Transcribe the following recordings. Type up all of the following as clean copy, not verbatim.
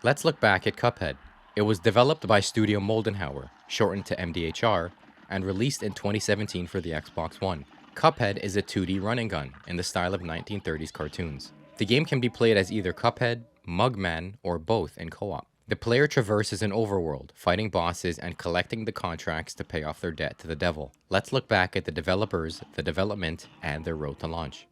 Let's look back at Cuphead. It was developed by Studio Moldenhauer, shortened to MDHR, and released in 2017 for the Xbox One. Cuphead is a 2D run and gun in the style of 1930s cartoons. The game can be played as either Cuphead, Mugman, or both in co-op. The player traverses an overworld, fighting bosses and collecting the contracts to pay off their debt to the devil. Let's look back at the developers, the development, and their road to launch.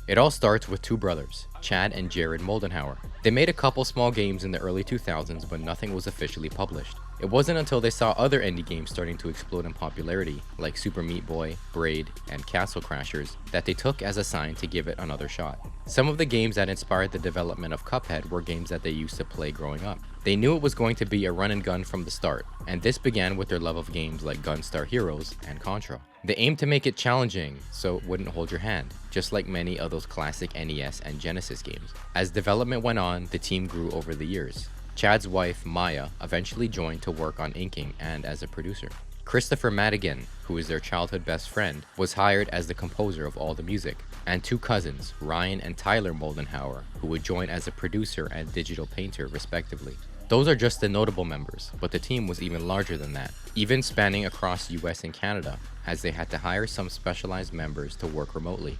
It all starts with two brothers, Chad and Jared Moldenhauer. They made a couple small games in the early 2000s, but nothing was officially published. It wasn't until they saw other indie games starting to explode in popularity, like Super Meat Boy, Braid, and Castle Crashers, that they took as a sign to give it another shot. Some of the games that inspired the development of Cuphead were games that they used to play growing up. They knew it was going to be a run and gun from the start, and this began with their love of games like Gunstar Heroes and Contra. They aimed to make it challenging so it wouldn't hold your hand, just like many of those classic NES and Genesis games. As development went on, the team grew over the years. Chad's wife, Maya, eventually joined to work on inking and as a producer. Christopher Madigan, who is their childhood best friend, was hired as the composer of all the music, and two cousins, Ryan and Tyler Moldenhauer, who would join as a producer and digital painter respectively. Those are just the notable members, but the team was even larger than that, even spanning across US and Canada, as they had to hire some specialized members to work remotely.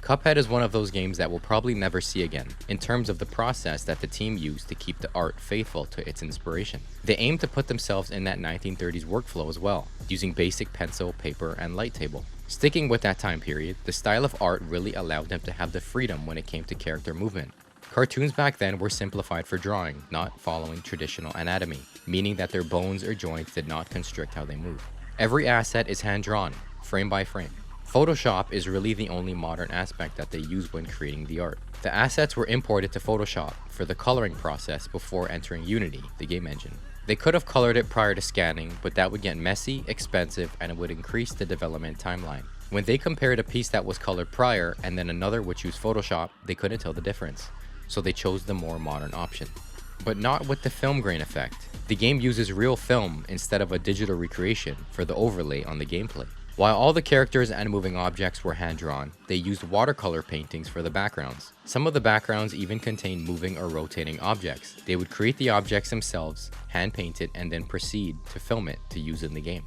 Cuphead is one of those games that we'll probably never see again, in terms of the process that the team used to keep the art faithful to its inspiration. They aimed to put themselves in that 1930s workflow as well, using basic pencil, paper, and light table. Sticking with that time period, the style of art really allowed them to have the freedom when it came to character movement. Cartoons back then were simplified for drawing, not following traditional anatomy, meaning that their bones or joints did not constrict how they move. Every asset is hand-drawn, frame by frame. Photoshop is really the only modern aspect that they use when creating the art. The assets were imported to Photoshop for the coloring process before entering Unity, the game engine. They could have colored it prior to scanning, but that would get messy, expensive, and it would increase the development timeline. When they compared a piece that was colored prior and then another which used Photoshop, they couldn't tell the difference, so they chose the more modern option. But not with the film grain effect. The game uses real film instead of a digital recreation for the overlay on the gameplay. While all the characters and moving objects were hand-drawn, they used watercolor paintings for the backgrounds. Some of the backgrounds even contained moving or rotating objects. They would create the objects themselves, hand-paint it, and then proceed to film it to use in the game.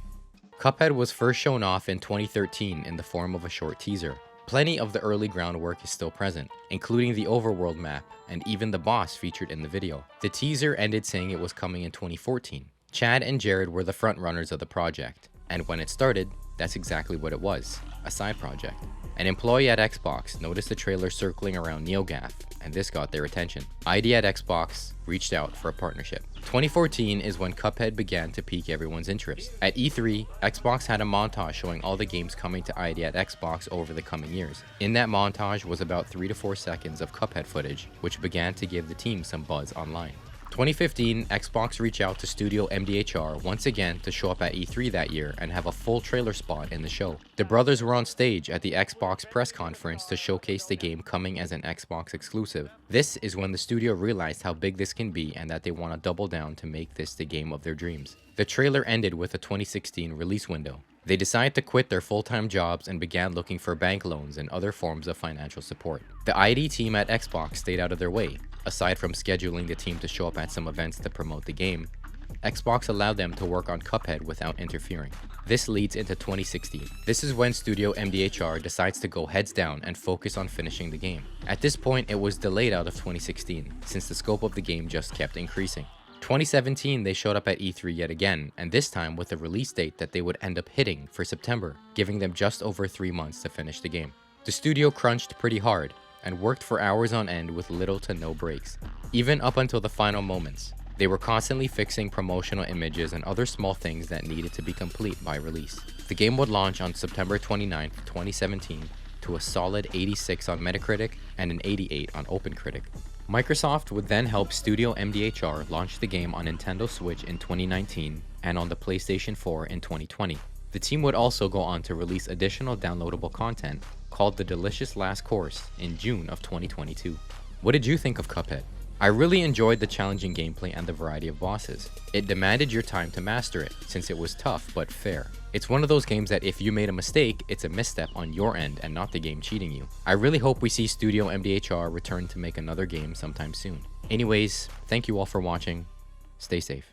Cuphead was first shown off in 2013 in the form of a short teaser. Plenty of the early groundwork is still present, including the overworld map and even the boss featured in the video. The teaser ended saying it was coming in 2014. Chad and Jared were the frontrunners of the project, and when it started, that's exactly what it was, a side project. An employee at Xbox noticed the trailer circling around NeoGAF, and this got their attention. ID at Xbox reached out for a partnership. 2014 is when Cuphead began to pique everyone's interest. At E3, Xbox had a montage showing all the games coming to ID at Xbox over the coming years. In that montage was about 3 to 4 seconds of Cuphead footage, which began to give the team some buzz online. 2015, Xbox reached out to Studio MDHR once again to show up at E3 that year and have a full trailer spot in the show. The brothers were on stage at the Xbox press conference to showcase the game coming as an Xbox exclusive. This is when the studio realized how big this can be and that they want to double down to make this the game of their dreams. The trailer ended with a 2016 release window. They decided to quit their full-time jobs and began looking for bank loans and other forms of financial support. The ID team at Xbox stayed out of their way. Aside from scheduling the team to show up at some events to promote the game, Xbox allowed them to work on Cuphead without interfering. This leads into 2016. This is when Studio MDHR decides to go heads down and focus on finishing the game. At this point, it was delayed out of 2016, since the scope of the game just kept increasing. 2017, they showed up at E3 yet again, and this time with a release date that they would end up hitting for September, giving them just over 3 months to finish the game. The studio crunched pretty hard, and worked for hours on end with little to no breaks, even up until the final moments. They were constantly fixing promotional images and other small things that needed to be complete by release. The game would launch on September 29, 2017, to a solid 86 on Metacritic and an 88 on OpenCritic. Microsoft would then help Studio MDHR launch the game on Nintendo Switch in 2019 and on the PlayStation 4 in 2020. The team would also go on to release additional downloadable content called The Delicious Last Course in June of 2022. What did you think of Cuphead? I really enjoyed the challenging gameplay and the variety of bosses. It demanded your time to master it, since it was tough but fair. It's one of those games that if you made a mistake, it's a misstep on your end and not the game cheating you. I really hope we see Studio MDHR return to make another game sometime soon. Anyways, thank you all for watching. Stay safe.